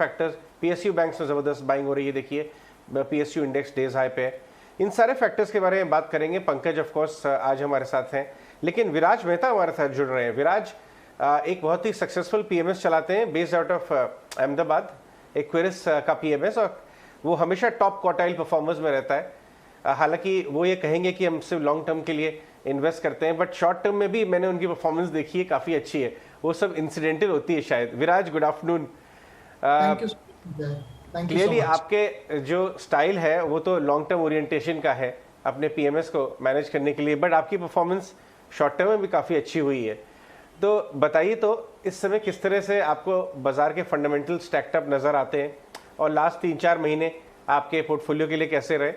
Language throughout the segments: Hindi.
फैक्टर्स, पीएसयू बैंक्स में जबरदस्त बाइंग हो रही है, देखिए पीएसयू इंडेक्स डेज हाई पे है। इन सारे फैक्टर्स के बारे में बात करेंगे। पंकज ऑफ कोर्स आज हमारे साथ हैं, लेकिन विराज मेहता हमारे साथ जुड़ रहे हैं। विराज एक बहुत ही सक्सेसफुल पीएमएस चलाते हैं बेस्ड आउट ऑफ अहमदाबाद, एक्वेरिस का पीएमएस, और वो हमेशा टॉप क्वार्टाइल परफॉर्मेंस में रहता है। हालांकि वो ये कहेंगे कि हम सिर्फ लॉन्ग टर्म के लिए इन्वेस्ट करते हैं, बट शॉर्ट टर्म में भी मैंने उनकी परफॉर्मेंस देखी है, काफ़ी अच्छी है। वो सब इंसिडेंटल होती है शायद। विराज, गुड आफ्टरनून। क्लियरली आपके जो स्टाइल है वो तो लॉन्ग टर्म ओरिएंटेशन का है अपने पीएमएस को मैनेज करने के लिए, बट आपकी परफॉर्मेंस शॉर्ट टर्म में भी काफ़ी अच्छी हुई है। तो बताइए, तो इस समय किस तरह से आपको बाजार के फंडामेंटल स्टैक्ड अप नज़र आते हैं, और लास्ट 3-4 महीने आपके पोर्टफोलियो के लिए कैसे रहे?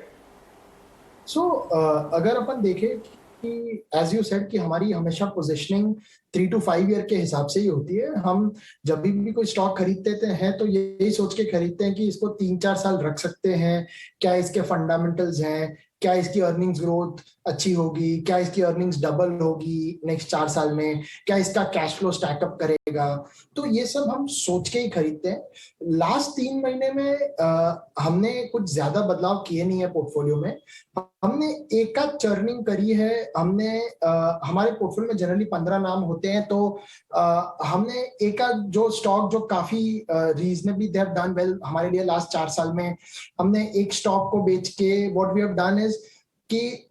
अगर अपन देखें कि एज यू सेड कि हमारी हमेशा पोजीशनिंग 3 to 5 ईयर के हिसाब से ही होती है। हम जब भी कोई स्टॉक खरीदते हैं तो यही सोच के खरीदते हैं कि इसको 3-4 साल रख सकते हैं, क्या इसके फंडामेंटल्स हैं, क्या इसकी अर्निंग्स ग्रोथ अच्छी होगी, क्या इसकी अर्निंग्स डबल होगी नेक्स्ट 4 साल में, क्या इसका कैश फ्लो स्टैकअप करेगा। तो ये सब हम सोच के ही खरीदते हैं। लास्ट 3 महीने में हमने कुछ ज्यादा बदलाव किए नहीं है पोर्टफोलियो में। हमने एक आध चर्निंग करी है। हमने हमारे पोर्टफोलियो में जनरली 15 नाम होते हैं, तो हमने एक आध जो स्टॉक जो काफी reasonably they have done well हमारे लिए लास्ट 4 साल में, हमने एक स्टॉक को बेच के what we have done is कि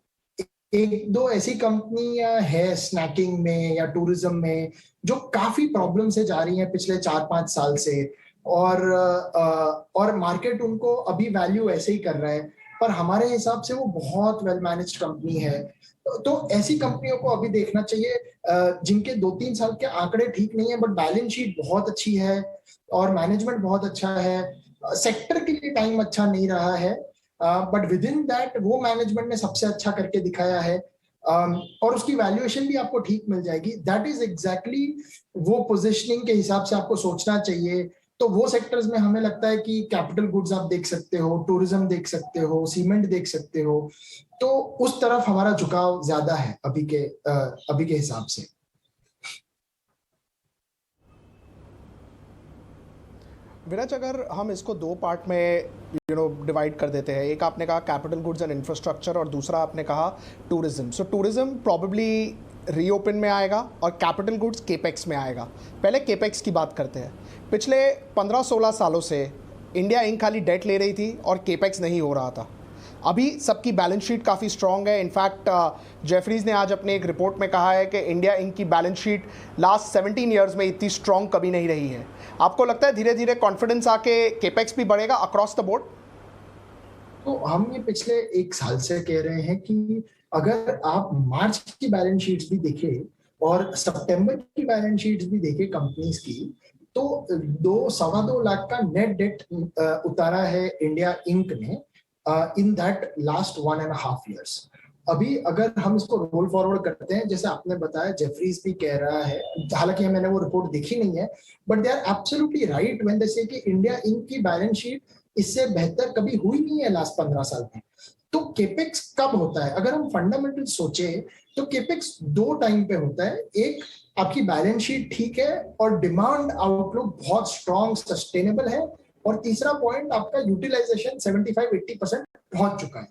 एक दो ऐसी कंपनियां है स्नैकिंग में या टूरिज्म में जो काफी प्रॉब्लम से जा रही हैं पिछले 4-5 साल से, और मार्केट उनको अभी वैल्यू ऐसे ही कर रहा है, पर हमारे हिसाब से वो बहुत वेल मैनेज्ड कंपनी है। तो ऐसी कंपनियों को अभी देखना चाहिए जिनके 2-3 साल के आंकड़े ठीक नहीं है बट बैलेंस शीट बहुत अच्छी है और मैनेजमेंट बहुत अच्छा है। सेक्टर के लिए टाइम अच्छा नहीं रहा है, बट विद इन दैट वो मैनेजमेंट ने सबसे अच्छा करके दिखाया है, और उसकी वैल्यूएशन भी आपको ठीक मिल जाएगी। दैट इज एग्जैक्टली वो पोजिशनिंग के हिसाब से आपको सोचना चाहिए। तो वो सेक्टर्स में हमें लगता है कि कैपिटल गुड्स आप देख सकते हो, टूरिज्म देख सकते हो, सीमेंट देख सकते हो। तो उस तरफ हमारा झुकाव ज्यादा है अभी के हिसाब से। विराज, अगर हम इसको 2 पार्ट में डिवाइड कर देते हैं, एक आपने कहा कैपिटल गुड्स एंड इंफ्रास्ट्रक्चर और दूसरा आपने कहा टूरिज्म। सो टूरिज्म प्रॉबेबली रीओपन में आएगा और कैपिटल गुड्स केपेक्स में आएगा। पहले केपेक्स की बात करते हैं। पिछले 15-16 सालों से इंडिया इंक खाली डेट ले रही थी और केपेक्स नहीं हो रहा था। अभी सबकी बैलेंस शीट काफ़ी स्ट्रॉन्ग है। इनफैक्ट जेफरीज ने आज अपने एक रिपोर्ट में कहा है कि इंडिया इंक की बैलेंस शीट लास्ट 17 ईयर्स में इतनी स्ट्रॉन्ग कभी नहीं रही है। आपको लगता है धीरे धीरे कॉन्फिडेंस आके केपेक्स भी बढ़ेगा अक्रॉस द बोर्ड? तो हम ये पिछले 1 साल से कह रहे हैं कि अगर आप मार्च की बैलेंस शीट्स भी देखें और सितंबर की बैलेंस शीट्स भी देखें कंपनीज की, तो 2-2.25 लाख का नेट डेट उतारा है इंडिया इंक ने इन दैट लास्ट 1.5 years। अभी अगर हम इसको रोल फॉरवर्ड करते हैं, जैसे आपने बताया जेफरीज भी कह रहा है, हालांकि मैंने वो रिपोर्ट देखी नहीं है, but they are absolutely right when they say कि इंडिया इंक की बैलेंस शीट इससे बेहतर कभी हुई नहीं है लास्ट 15 साल में। तो केपेक्स कब होता है? अगर हम फंडामेंटल सोचे तो केपेक्स 2 टाइम पे होता है। एक, आपकी बैलेंस शीट ठीक है और डिमांड आउटलुक बहुत स्ट्रॉन्ग सस्टेनेबल है, और तीसरा पॉइंट आपका यूटिलाइजेशन 75-80% पहुंच चुका है।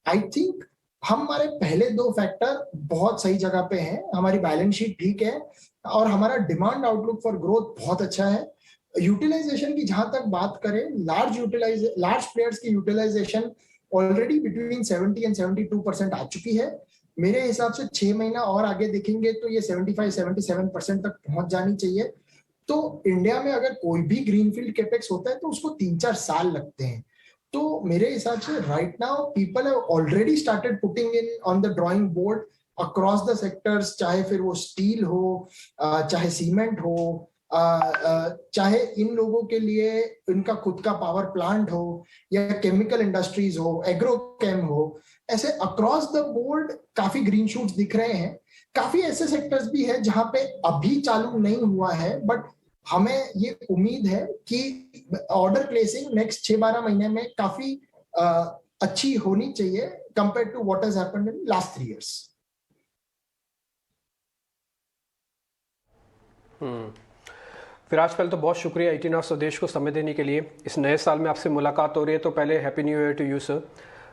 आई थिंक हमारे पहले 2 फैक्टर बहुत सही जगह पे हैं। हमारी बैलेंस शीट ठीक है और हमारा डिमांड आउटलुक फॉर ग्रोथ बहुत अच्छा है। यूटिलाइजेशन की जहां तक बात करें, लार्ज प्लेयर्स की यूटिलाइजेशन ऑलरेडी बिटवीन 70 and 72% आ चुकी है। मेरे हिसाब से 6 महीना और आगे देखेंगे तो ये 75-77% तक पहुंच जानी चाहिए। तो इंडिया में अगर कोई भी ग्रीनफील्ड कैपेक्स होता है तो उसको 3-4 साल लगते हैं। तो मेरे हिसाब से right now people have already started putting in on the drawing board across the sectors, चाहे फिर वो स्टील हो, चाहे सीमेंट हो, चाहे इन लोगों के लिए इनका खुद का पावर प्लांट हो या केमिकल इंडस्ट्रीज हो, एग्रोकेम हो। ऐसे अक्रॉस द बोर्ड काफी ग्रीन शूट्स दिख रहे हैं। काफी ऐसे सेक्टर्स भी है जहां पे अभी चालू नहीं हुआ है, बट हमें ये उम्मीद है कि ऑर्डर प्लेसिंग नेक्स्ट 6-12 महीने में काफी अच्छी होनी चाहिए compare to what has happened in last 3 years। Viraj, पहले तो बहुत शुक्रिया 18 आवर्स स्वदेश को समय देने के लिए। इस नए साल में आपसे मुलाकात हो रही है, तो पहले happy new year to you sir.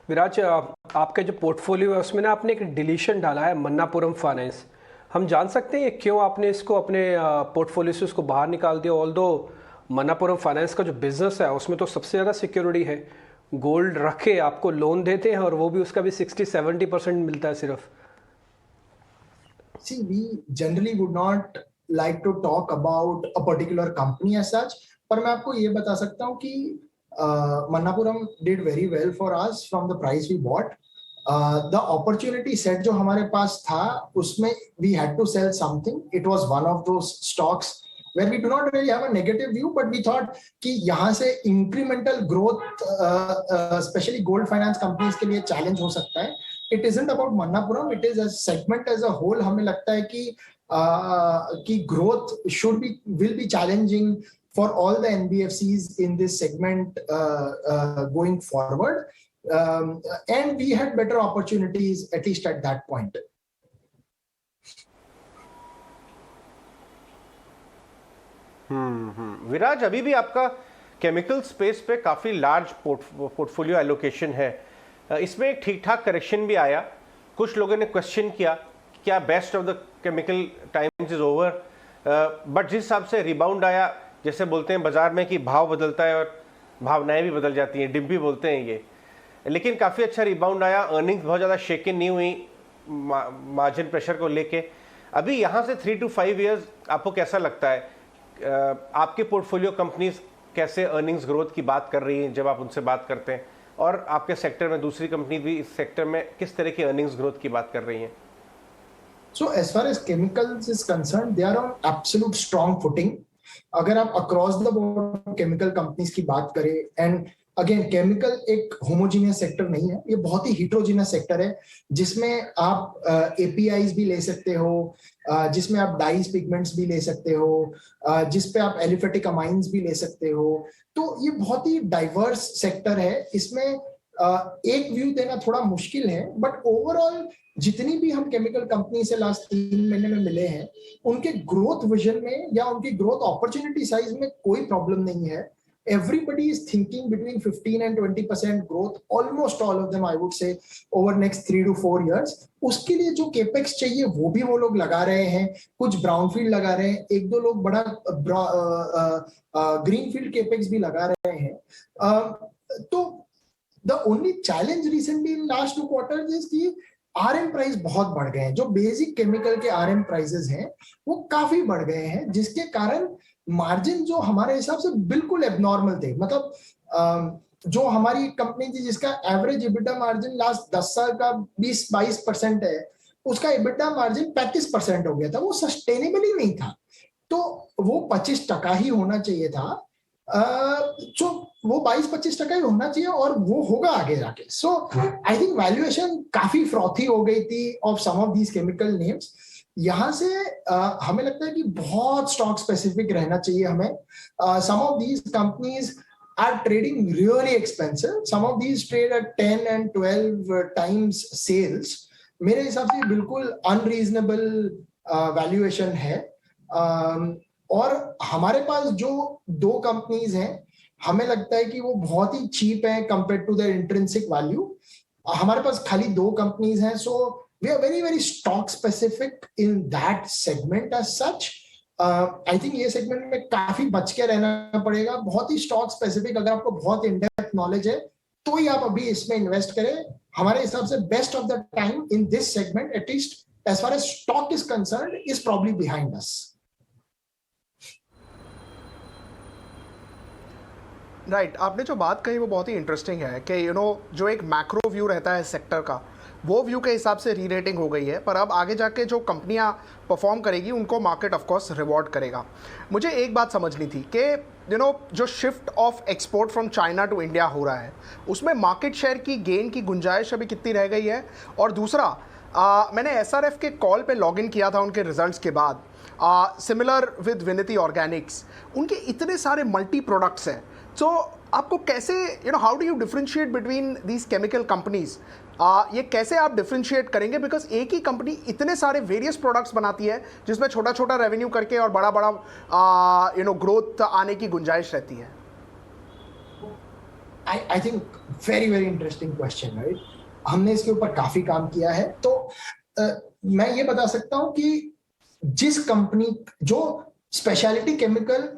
Viraj, आपका जो पोर्टफोलियो है उसमें ना आपने एक डिलीशन डाला है, मन्नापुरम फाइनेंस। हम जान सकते हैं क्यों आपने इसको अपने पोर्टफोलियो से उसको बाहर निकाल दिया? ऑल्दो मन्नापुरम फाइनेंस का जो बिजनेस है उसमें तो सबसे ज़्यादा सिक्योरिटी है, गोल्ड रख के आपको लोन देते हैं और वो भी उसका भी 60-70% मिलता है सिर्फ। See, we generally would not like to talk about a particular company as such, पर मैं आपको ये बता सकता हूँ कि Manappuram did very well for us from the price we bought. The opportunity set जो हमारे पास था उसमें we had to sell something. It was one of those stocks where we do not really have a negative view, but we thought कि यहाँ से incremental growth, especially gold finance companies के लिए challenge हो सकता है. It isn't about Mannapuram, it is a segment as a whole. हमें लगता है कि growth will be challenging for all the NBFCs in this segment going forward, and we had better opportunities at least at that point. विराज, अभी भी आपका केमिकल स्पेस पे काफी लार्ज पोर्टफोलियो एलोकेशन है। इसमें एक ठीक ठाक करेक्शन भी आया। कुछ लोगों ने क्वेश्चन किया क्या best of the chemical times is over, but जिस हिसाब से रिबाउंड आया, जैसे बोलते हैं बाजार में कि भाव बदलता है और भावनाएं भी बदल जाती हैं, डिम्पी बोलते हैं ये, लेकिन काफ़ी अच्छा रिबाउंड आया। अर्निंग्स बहुत ज़्यादा शेकन नहीं हुई मार्जिन प्रेशर को लेके। अभी यहाँ से 3 to 5 ईयर्स आपको कैसा लगता है, आपके पोर्टफोलियो कंपनीज कैसे अर्निंग्स ग्रोथ की बात कर रही हैं जब आप उनसे बात करते हैं, और आपके सेक्टर में दूसरी कंपनी भी इस सेक्टर में किस तरह की अर्निंग्स ग्रोथ की बात कर रही हैं? So as far as chemicals is concerned, they are on absolute strong footing. अगर आप across the board chemical companies की बात करें, and again chemical एक homogeneous sector नहीं है, ये बहुत ही heterogeneous sector है जिसमें आप APIs भी ले सकते हो, जिसमें आप dyes pigments भी ले सकते हो, जिसपे आप aliphatic amines भी ले सकते हो। तो ये बहुत ही diverse sector है। इसमें एक व्यू देना थोड़ा मुश्किल है, बट ओवरऑल जितनी भी हम केमिकल कंपनी से लास्ट 3 महीने में मिले हैं, उनके ग्रोथ विजन में या उनकी ग्रोथ अपॉर्चुनिटी साइज में कोई प्रॉब्लम नहीं है। Everybody is thinking between 15 and 20% growth, almost all of them I would say, over next 3 to 4 years. उसके लिए जो केपेक्स चाहिए वो भी वो लोग लगा रहे हैं, कुछ ब्राउनफील्ड लगा रहे हैं, एक दो लोग बड़ा ग्रीनफील्ड केपेक्स भी लगा रहे हैं। तो the only challenge recently in last 2 quarters is कि RM प्राइस बहुत बढ़ गए हैं। जो बेसिक केमिकल के RM प्राइसेस हैं वो काफी बढ़ गए हैं, जिसके कारण मार्जिन जो हमारे हिसाब से बिल्कुल एबनॉर्मल थे। मतलब जो हमारी कंपनी थी जिसका एवरेज EBITDA मार्जिन लास्ट 10 साल का 20-22% है, उसका EBITDA मार्जिन 35% हो गया था। वो सस्टेनेबल ही नहीं था, तो वो 25% ही होना चाहिए था। जो वो 22-25% ही होना चाहिए और वो होगा आगे जाके। सो आई थिंक वैल्यूएशन काफी फ्रॉथी हो गई थी of some of these chemical names. यहाँ से हमें लगता है कि बहुत स्टॉक स्पेसिफिक रहना चाहिए हमें। Some of these companies are trading really expensive. Some of these trade at 10 and 12 times sales. मेरे हिसाब से बिल्कुल unreasonable valuation है। और हमारे पास जो 2 कंपनीज हैं, हमें लगता है कि वो बहुत ही चीप है compare to their intrinsic value. हमारे पास खाली 2 कंपनीज हैं, so we are very very stock specific in that segment as such. I think ये सेगमेंट में काफी बच के रहना पड़ेगा, बहुत ही स्टॉक स्पेसिफिक। अगर आपको बहुत इन डेप्थ नॉलेज है तो ही आप अभी इसमें इन्वेस्ट करें। हमारे हिसाब से best of the time in this segment, at least as far as stock is concerned, is probably behind us. Right, आपने जो बात कही वो बहुत ही इंटरेस्टिंग है कि जो एक मैक्रो व्यू रहता है सेक्टर का, वो व्यू के हिसाब से री रेटिंग हो गई है, पर अब आगे जाके जो कंपनियां परफॉर्म करेगी उनको मार्केट ऑफ कोर्स रिवॉर्ड करेगा। मुझे एक बात समझनी थी कि जो shift of export from China to India हो रहा है, उसमें मार्केट शेयर की गेन की गुंजाइश अभी कितनी रह गई है। और दूसरा, मैंने SRF के कॉल पे लॉगिन किया था उनके रिजल्ट्स के बाद। सिमिलर विद विनिति ऑर्गेनिक्स, उनके इतने सारे मल्टी प्रोडक्ट्स हैं, तो आपको कैसे how do you differentiate between these chemical companies ये कैसे आप डिफरेंशिएट करेंगे? बिकॉज एक ही कंपनी इतने सारे वेरियस प्रोडक्ट्स बनाती है जिसमें छोटा छोटा रेवेन्यू करके और बड़ा बड़ा ग्रोथ आने की गुंजाइश रहती है. I think very interesting question, right? हमने इसके ऊपर काफी काम किया है. तो मैं ये बता सकता हूं कि जिस कंपनी जो speciality chemical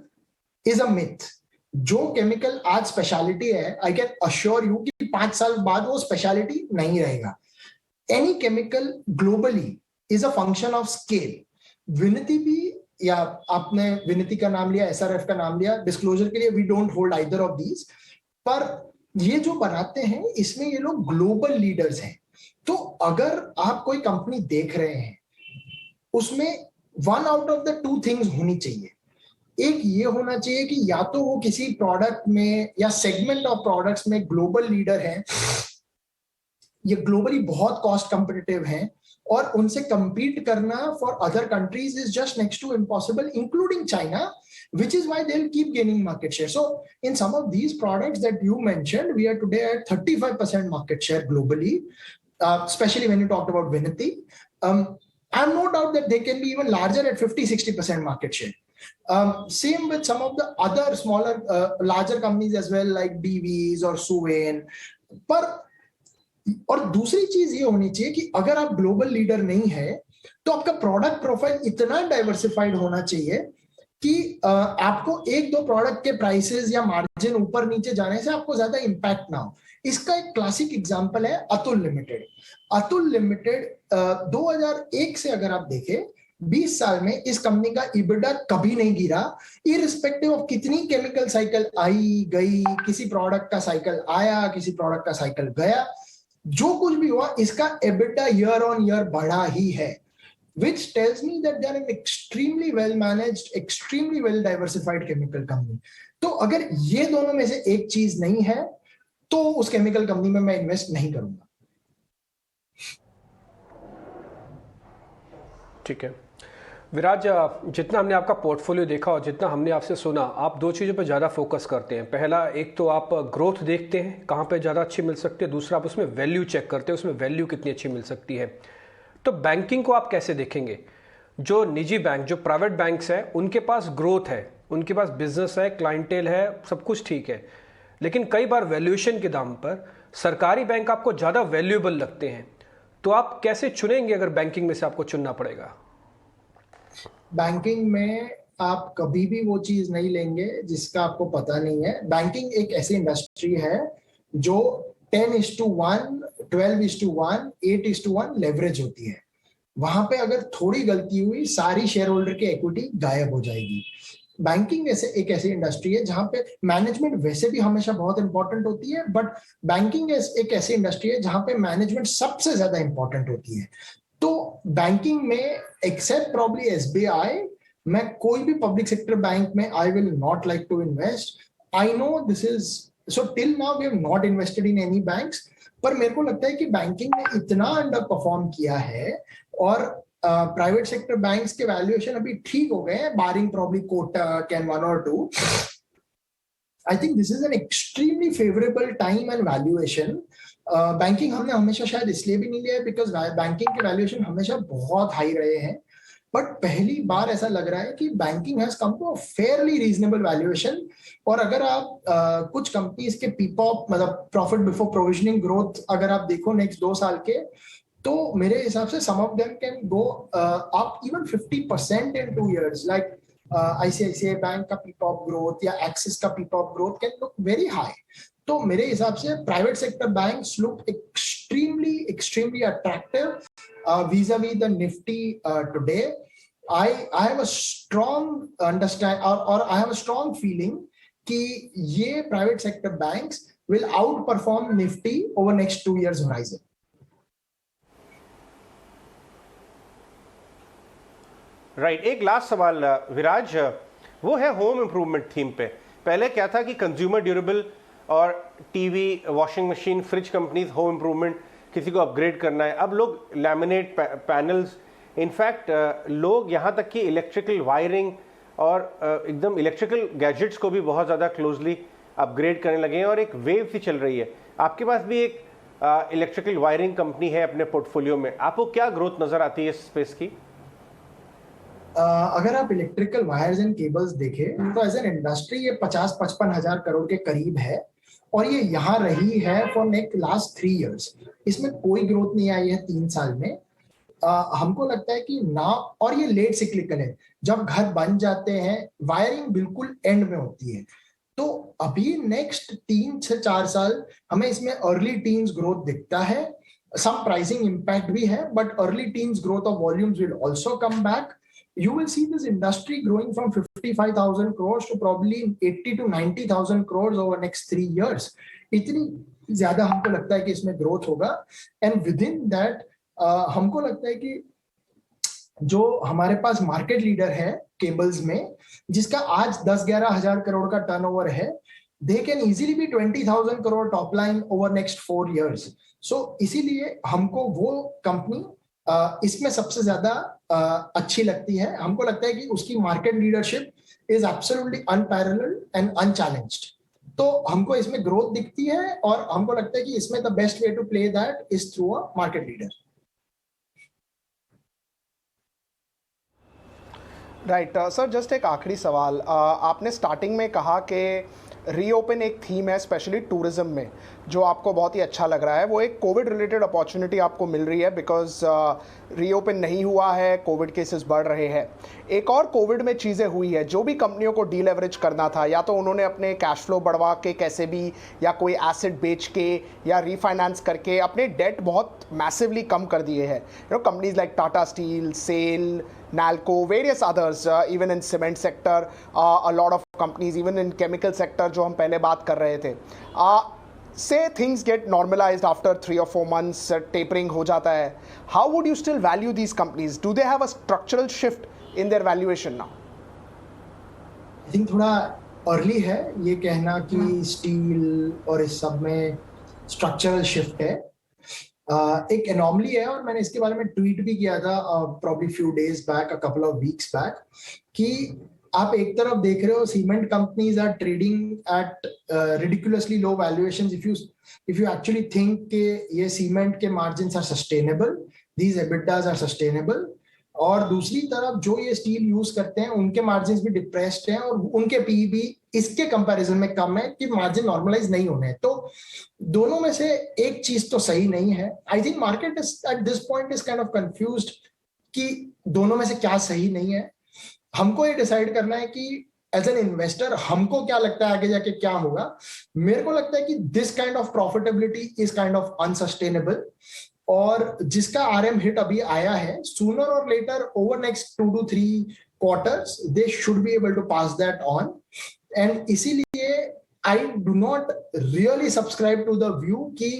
is a myth, जो केमिकल आज स्पेशलिटी है, आई कैन अश्योर यू कि 5 साल बाद वो स्पेशलिटी नहीं रहेगा. Any chemical globally is a function of scale. विनती भी, या आपने विनती का नाम लिया, SRF का नाम लिया, डिस्क्लोजर के लिए we don't hold either of these, पर ये जो बनाते हैं इसमें ये लोग ग्लोबल लीडर्स हैं. तो अगर आप कोई कंपनी देख रहे हैं, उसमें one out of the 2 things होनी चाहिए. एक ये होना चाहिए कि या तो वो किसी प्रोडक्ट में या सेगमेंट ऑफ प्रोडक्ट्स में ग्लोबल लीडर है, ये ग्लोबली बहुत कॉस्ट कॉम्पिटिटिव हैं, और उनसे compete करना for other countries is just next to impossible, including China, which is why they'll keep gaining market share. So in some of these products that you mentioned, we are today at 35% market share globally, especially when you talked about Vinati. I have no doubt that they can be even larger at 50-60% market share. Same with some of the other smaller, larger companies as well, like BVs or Suvain. पर और दूसरी चीज ये होनी चाहिए कि अगर आप ग्लोबल लीडर नहीं है तो आपका प्रोडक्ट प्रोफाइल इतना डाइवर्सिफाइड होना चाहिए कि आपको 1-2 प्रोडक्ट के प्राइसेस या मार्जिन ऊपर नीचे जाने से आपको ज्यादा इंपैक्ट ना हो. इसका एक क्लासिक एग्जांपल है अतुल लिमिटेड. अतुल लिमिटेड 2001 से अगर आप देखें, 20 साल में इस कंपनी का EBITDA कभी नहीं गिरा, इररिस्पेक्टिव ऑफ कितनी केमिकल साइकिल आई गई, किसी प्रोडक्ट का साइकिल आया, किसी प्रोडक्ट का साइकिल गया, जो कुछ भी हुआ इसका EBITDA ईयर ऑन ईयर बढ़ा ही है, which tells me that they are an extremely well managed, extremely well diversified chemical company. तो अगर ये दोनों में से एक चीज नहीं है तो उस केमिकल कंपनी में मैं इन्वेस्ट नहीं करूंगा. ठीक है विराज, जितना हमने आपका पोर्टफोलियो देखा और जितना हमने आपसे सुना, आप 2 चीज़ों पर ज़्यादा फोकस करते हैं. पहला, एक तो आप ग्रोथ देखते हैं कहाँ पे ज़्यादा अच्छी मिल सकती है, दूसरा आप उसमें वैल्यू चेक करते हैं, उसमें वैल्यू कितनी अच्छी मिल सकती है. तो बैंकिंग को आप कैसे देखेंगे? जो निजी बैंक, जो प्राइवेट बैंक्स हैं, उनके पास ग्रोथ है, उनके पास बिजनेस है, क्लाइंटेल है, सब कुछ ठीक है, लेकिन कई बार वैल्यूएशन के दाम पर सरकारी बैंक आपको ज़्यादा वैल्यूएबल लगते हैं. तो आप कैसे चुनेंगे अगर बैंकिंग में से आपको चुनना पड़ेगा? बैंकिंग में आप कभी भी वो चीज नहीं लेंगे जिसका आपको पता नहीं है. बैंकिंग एक ऐसी इंडस्ट्री है जो 10:1, 12:1, 8:1 लेवरेज होती है. वहां पे अगर थोड़ी गलती हुई, सारी शेयर होल्डर की इक्विटी गायब हो जाएगी. बैंकिंग ऐसे एक ऐसी इंडस्ट्री है जहां पे मैनेजमेंट वैसे भी हमेशा बहुत इंपॉर्टेंट होती है, बट बैंकिंग एक ऐसी इंडस्ट्री है जहां पे मैनेजमेंट सबसे ज्यादा इंपॉर्टेंट होती है. तो बैंकिंग में एक्सेप्ट प्रॉब्ली SBI, मैं कोई भी पब्लिक सेक्टर बैंक में I will not like to invest. I know this is so till now we have not invested in any banks, पर मेरे को लगता है कि बैंकिंग ने इतना अंडर परफॉर्म किया है और प्राइवेट सेक्टर बैंक्स के वैल्यूएशन अभी ठीक हो गए हैं, barring probably Kotak and 1 or 2. I think this is an extremely favourable time and valuation. Banking हमने हमेशा शायद इसलिए भी नहीं लिया है बिकॉज बैंकिंग के वैल्यूएशन हमेशा बहुत हाई रहे हैं, बट पहली बार ऐसा लग रहा है कि banking has come to a fairly reasonable valuation. और अगर आप कुछ कंपनीज के पीपॉप, मतलब प्रॉफिट बिफोर प्रोविजनिंग ग्रोथ, अगर आप देखो नेक्स्ट 2 साल के, तो मेरे हिसाब से some of them can go up even 50% इन 2 years. लाइक ICICI बैंक का पीपॉप ग्रोथ या एक्सिस का PPOP growth can look very high. तो मेरे हिसाब से private sector banks look extremely attractive vis-a-vis the Nifty today. I have a strong I have a strong feeling कि ये private sector banks will outperform Nifty over next 2 years horizon. Right. एक लास्ट सवाल विराज, वो है होम इम्प्रूवमेंट थीम पे. पहले क्या था कि कंज्यूमर ड्यूरेबल और TV, washing machine, fridge companies, home improvement, किसी को अपग्रेड करना है. अब लोग लैमिनेट पैनल्स, इनफैक्ट लोग यहाँ तक कि इलेक्ट्रिकल वायरिंग और एकदम इलेक्ट्रिकल गैजेट्स को भी बहुत ज़्यादा क्लोजली अपग्रेड करने लगे हैं और एक वेव सी चल रही है. आपके पास भी एक इलेक्ट्रिकल वायरिंग कंपनी है अपने पोर्टफोलियो में, आपको क्या ग्रोथ नजर आती है इस स्पेस की? अगर आप इलेक्ट्रिकल वायर्स एंड केबल्स देखें तो एज एन इंडस्ट्री ये 50-55 हजार करोड़ के करीब है और ये यहाँ रही है फॉर लास्ट 3 इयर्स। इसमें कोई ग्रोथ नहीं आई है 3 साल में। हमको लगता है कि ना, और ये लेट सिक्लिकल है, जब घर बन जाते हैं वायरिंग बिल्कुल एंड में होती है, तो अभी नेक्स्ट 3 से 4 साल हमें इसमें अर्ली टीन्स ग्रोथ दिखता है। सम प्राइसिंग इम्पैक्ट भी है, but early teens growth of volumes will also come back. You will see this industry growing from 55,000 crores to probably 80 to 90,000 crores over next 3 years. इतनी ज्यादा हमको लगता है कि इसमें ग्रोथ होगा। एंड विद इन दैट हमको लगता है कि जो हमारे पास मार्केट लीडर है केबल्स में, जिसका आज 10-11 हजार करोड़ का टर्नओवर है, they can easily be 20,000 crore top line over next 4 years. So इसीलिए हमको वो कंपनी इसमें सबसे ज्यादा अच्छी लगती है। हमको लगता है कि उसकी market leadership is absolutely unparalleled and unchallenged. तो हमको इसमें ग्रोथ दिखती है और हमको लगता है कि इसमें the best way to play that is through a market leader. Right sir, just एक आखिरी सवाल। आपने स्टार्टिंग में कहा कि रीओपन एक थीम है स्पेशली टूरिज्म में, जो आपको बहुत ही अच्छा लग रहा है। वो एक कोविड रिलेटेड अपॉर्चुनिटी आपको मिल रही है बिकॉज रीओपन नहीं हुआ है, कोविड केसेस बढ़ रहे हैं। एक और कोविड में चीज़ें हुई है, जो भी कंपनियों को डीलेवरेज करना था, या तो उन्होंने अपने कैश फ्लो बढ़वा के कैसे भी, या कोई एसेट बेच के, या रीफाइनेंस करके अपने डेट बहुत मैसिवली कम कर दिए हैं। Companies like Tata steel, SAIL, Nalco, various others, even in cement sector, a lot of companies, even in chemical sector, जो हम पहले बात कर रहे थे। Say things get normalized after 3 or 4 months, tapering हो जाता है। How would you still value these companies? Do they have a structural shift in their valuation now? I think थोड़ा अर्ली है ये कहना कि स्टील और इस सब में स्ट्रक्चरल शिफ्ट है। एक एनॉमली है और मैंने इसके बारे में ट्वीट भी किया था probably few days back, a couple of weeks back, कि आप एक तरफ देख रहे हो cement companies are trading at ridiculously low valuations. If you actually think कि ये सीमेंट के margins are sustainable, these EBITDAs are sustainable, और दूसरी तरफ जो ये स्टील यूज करते हैं उनके मार्जिन्स भी डिप्रेस्ड हैं और उनके पी भी इसके कंपैरिजन में कम है कि मार्जिन नॉर्मलाइज नहीं होने। तो दोनों में से एक चीज तो सही नहीं है। I think market is at this point is kind of confused कि दोनों में से क्या सही नहीं है। हमको ये डिसाइड करना है कि एज एन इन्वेस्टर हमको क्या लगता है आगे जाके क्या होगा। मेरे को लगता है कि this kind of profitability is kind of unsustainable, और जिसका आरएम हिट अभी आया है, sooner or later over next 2 to 3 quarters they should be able to pass that on. And इसीलिए I do not really subscribe to the view कि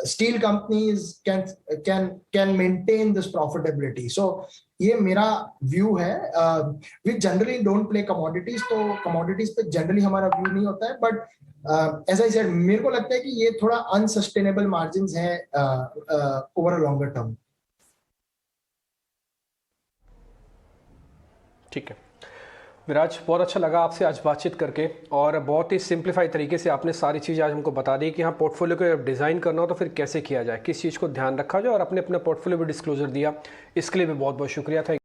steel companies can maintain this profitability. So ये मेरा व्यू है। We generally don't play commodities, तो कमोडिटीज पे जनरली हमारा व्यू नहीं होता है, बट एज आई सेड मेरे को लगता है कि ये थोड़ा अनसस्टेनेबल मार्जिन्स हैं ओवर अ लॉन्गर टर्म। ठीक है विराज, बहुत अच्छा लगा आपसे आज बातचीत करके, और बहुत ही सिंप्लीफाई तरीके से आपने सारी चीज़ें आज हमको बता दी कि हाँ पोर्टफोलियो को डिज़ाइन करना हो तो फिर कैसे किया जाए, किस चीज़ को ध्यान रखा जाए, और अपने पोर्टफोलियो में डिस्क्लोजर दिया, इसके लिए भी बहुत बहुत शुक्रिया था।